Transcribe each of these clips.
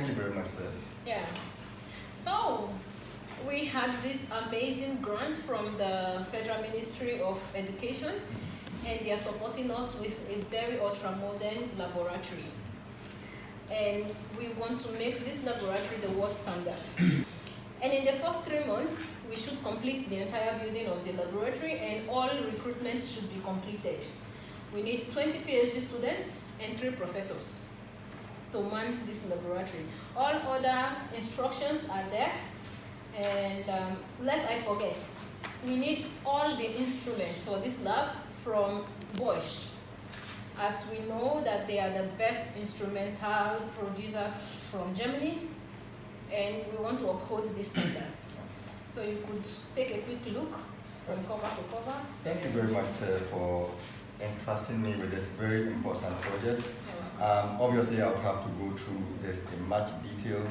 Thank you very much, sir. Yeah. So, we had this amazing grant from the Federal Ministry of Education, and they are supporting us with a very ultra-modern laboratory. And we want to make this laboratory the world standard. And in the first 3 months, we should complete the entire building of the laboratory, and all recruitments should be completed. We need 20 PhD students and 3 professors to man this laboratory. All other instructions are there. And lest I forget, we need all the instruments for this lab from Bosch, as we know that they are the best instrumental producers from Germany, and we want to uphold these standards. So you could take a quick look from cover to cover. Thank you very much, sir, for entrusting me with this very important project. Obviously, I would have to go through this in much detail,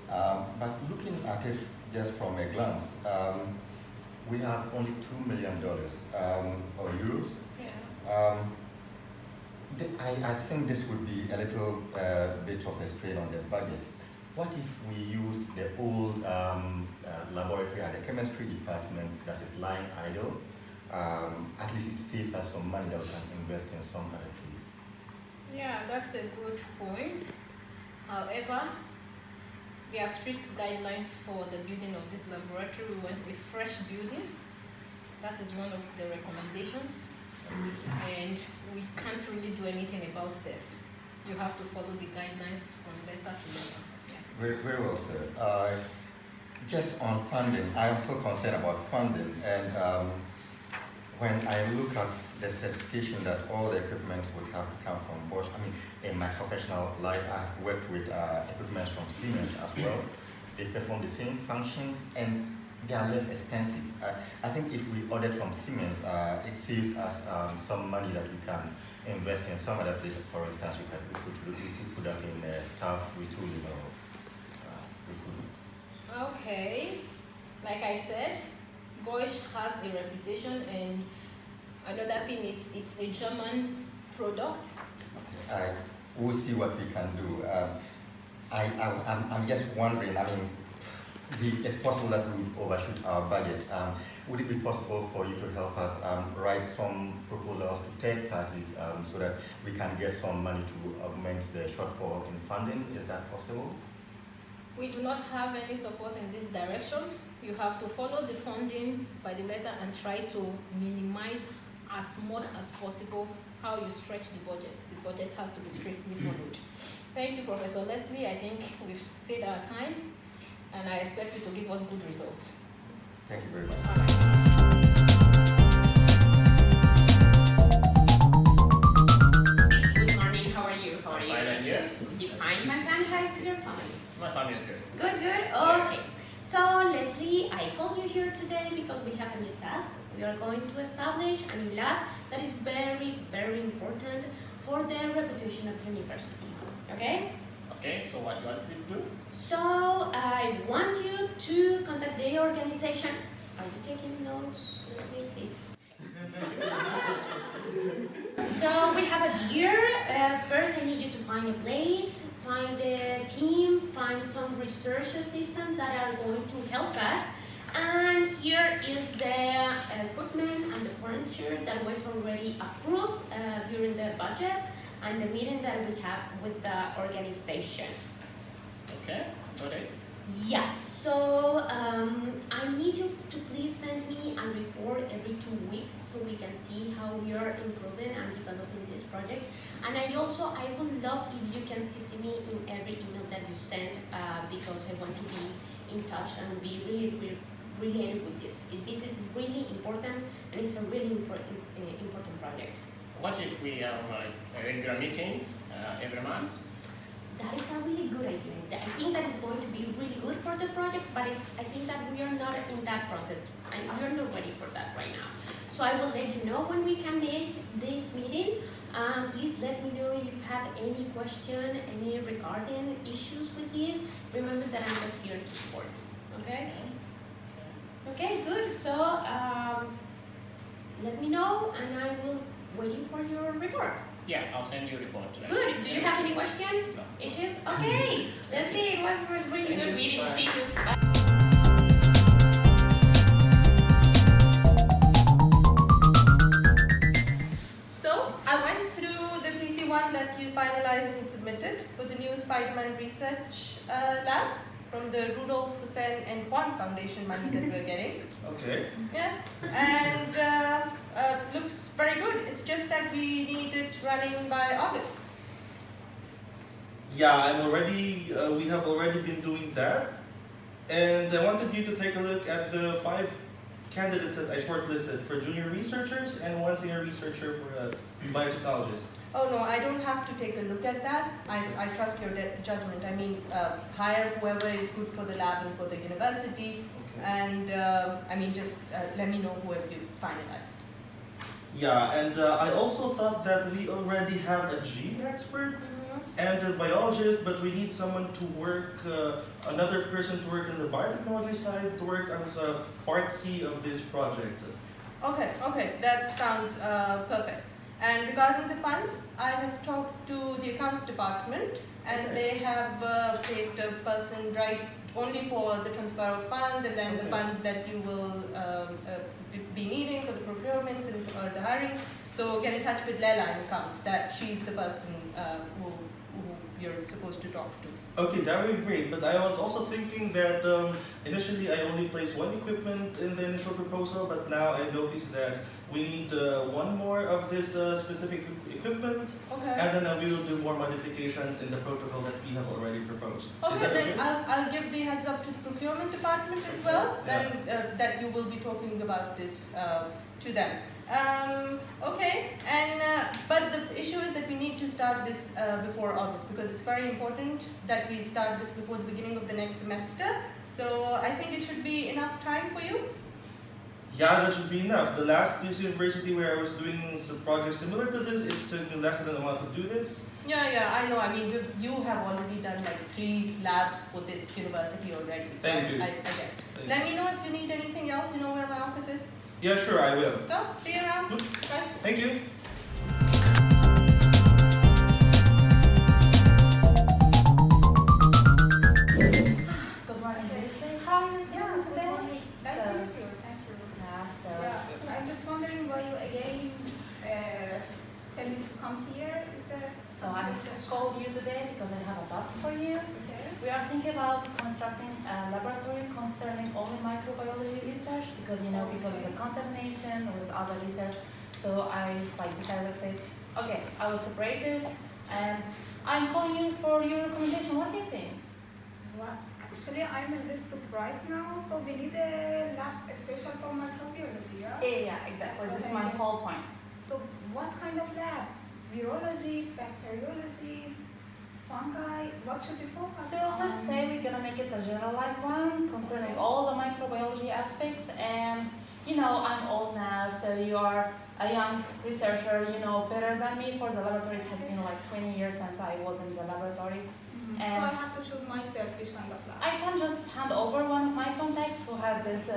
but looking at it just from a glance, we have only $2 million or euros. Yeah. I think this would be a little bit of a strain on the budget. What if we used the old laboratory at the chemistry department that is lying idle? At least it saves us some money that we can invest in some other place. Yeah, that's a good point. However, there are strict guidelines for the building of this laboratory. We want a fresh building. That is one of the recommendations. And we can't really do anything about this. You have to follow the guidelines from letter to letter. Very, very well, sir. Just on funding, I am still concerned about funding, and when I look at the specification that all the equipment would have to come from Bosch, I mean, in my professional life, I've worked with equipment from Siemens as well. They perform the same functions, and they are less expensive. I think if we ordered from Siemens, it saves us some money that we can invest in some other place. For instance, we could put that in staff retooling or recruitment. Okay. Like I said, Bosch has a reputation, and another thing, it's a German product. Okay, we'll see what we can do. I'm just wondering, I mean, it's possible that we would overshoot our budget. Would it be possible for you to help us write some proposals to third parties so that we can get some money to augment the shortfall in funding? Is that possible? We do not have any support in this direction. You have to follow the funding by the letter and try to minimize as much as possible how you stretch the budget. The budget has to be strictly followed. Thank you, Professor Leslie. I think we've stayed our time, and I expect you to give us good results. Thank you very much. All right. Good morning, how are you? How are you? Fine, and you? Fine, my friend. How's your family? My family is good. Good, good. Okay. So, Leslie, I called you here today because we have a new task. We are going to establish a new lab that is very, very important for the reputation of the university. Okay? Okay, so what you want me to do? So, I want you to contact the organization. Are you taking notes, Leslie, please? So, we have a year. First, I need you to find a place, find a team, find some research assistants that are going to help us. And here is the equipment and the furniture that was already approved during the budget and the meeting that we have with the organization. Okay, okay. Yeah, so I need you to please send me a report every 2 weeks so we can see how we are improving and developing this project. And I would love if you can CC me in every email that you send because I want to be in touch and be really related with this. This is really important, and it's a really important project. What if we have regular meetings every month? That is a really good idea. I think that is going to be really good for the project, but I think that we are not in that process, and we are not ready for that right now. So I will let you know when we can make this meeting. Please let me know if you have any question, any regarding issues with this. Remember that I'm just here to support. Okay? Okay, good. So let me know, and I will waiting for your report. Yeah, I'll send you a report. Right? Good. Do you have any questions? No. Issues? Okay. Leslie, it was really good meeting with you. So, I went through the PC1 that you finalized and submitted for the new Spider-Man Research Lab from the Rudolph Hussein and Juan Foundation money that we're getting. Okay. Yeah, and looks very good. It's just that we need it running by August. Yeah, we have already been doing that. And I wanted you to take a look at the 5 candidates that I shortlisted for junior researchers and 1 senior researcher for a biotechnologist. Oh no, I don't have to take a look at that. I trust your judgment. I mean, hire whoever is good for the lab and for the university. Okay. And I mean, just let me know whoever you finalized. Yeah, and I also thought that we already have a gene expert and a biologist, but we need someone to work, another person to work in the biotechnology side, to work as a part C of this project. Okay, that sounds perfect. And regarding the funds, I have talked to the accounts department, and they have placed a person right only for the transfer of funds, and then the funds that you will be needing for the procurement and for the hiring. So get in touch with Leila in accounts. That she's the person who you're supposed to talk to. Okay, that would be great, but I was also thinking that initially I only placed 1 equipment in the initial proposal, but now I noticed that we need 1 more of this specific equipment, Okay. and then we will do more modifications in the protocol that we have already proposed. Is Okay, that then okay? I'll give the heads up to the procurement department as well, then that you will be talking about this to them. Okay, and but the issue is that we need to start this before August, because it's very important that we start this before the beginning of the next semester. So I think it should be enough time for you. Yeah, that should be enough. The last university where I was doing some projects similar to this, it took me less than a month to do this. Yeah, I know. I mean, you have already done like 3 labs for this university already. So Thank you. I guess. Thank Let me know if you need anything else. You know where my office is. Yeah, sure, I will. So, see you around. Bye. Thank you. Good morning, Leslie. How are you doing today? Nice to meet you. Thank you. Yeah, I'm just wondering why you again tell me to come here. Is there So I called you today because I have a task for you. okay? We are thinking about constructing a laboratory concerning only microbiology research because because of the contamination with other research. So I decided to say, okay, I will separate it, and I'm calling you for your recommendation. What do you think? Well, actually, I'm a little surprised now. So we need a lab special for microbiology, yeah? Yeah, exactly. That's This is what I my mean. whole point. So what kind of lab? Virology, bacteriology, fungi? What should we focus So on? let's say we're gonna make it a generalized one concerning all the microbiology aspects, and I'm old now, so you are a young researcher, better than me for the laboratory. It has been like 20 years since I was in the laboratory. So And I have to choose myself which kind of lab. I can just hand over one of my contacts who had this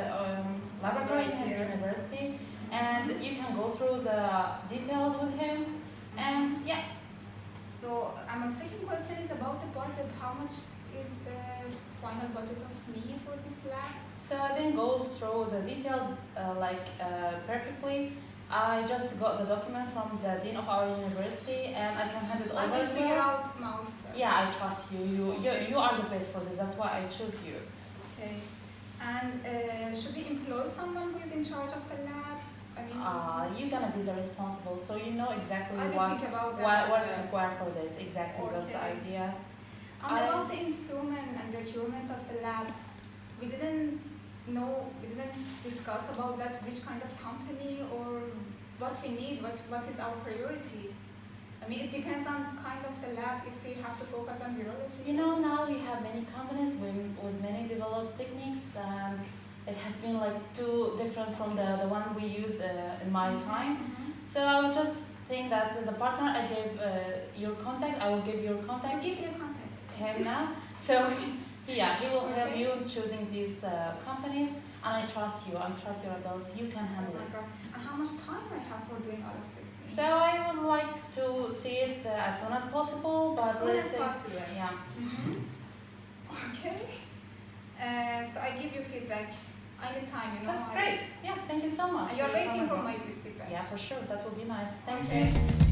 laboratory in his Right here. university, and you can go through the details with him, and yeah. So my second question is about the budget. How much is the final budget of me for this lab? So I didn't go through the details perfectly. I just got the document from the dean of our university, and I can hand it I over will to figure you. out myself. Yeah, I trust you. You are the best for this. That's why I choose you. Okay. And should we employ someone who is in charge of the lab? I mean, You're gonna be the responsible, so you know exactly I will what think about that. what's as well. required for this. Exactly, that's the Okay. idea. And about the instrument and procurement of the lab, we didn't discuss about that, which kind of company or what we need, what is our priority. I mean, it depends on kind of the lab, if we have to focus on virology. Now we have many companies with many developed techniques, and it has been like too different from the one we used in my time. Mhm. So I would just think that the partner I gave your contact, I will give your You contact give me a contact. him now. So yeah, he will help you in choosing these companies, and I trust you. I trust your abilities. You can Oh handle my it. God. And how much time I have for doing all of this? So I would like to see it as soon as possible, but As soon let's as say, possible. yeah. Okay. So I give you feedback anytime, you know. That's great. Yeah, thank you so much. And you're for your waiting for comment. my feedback. Yeah, for sure. That would be nice. Thank Okay. you.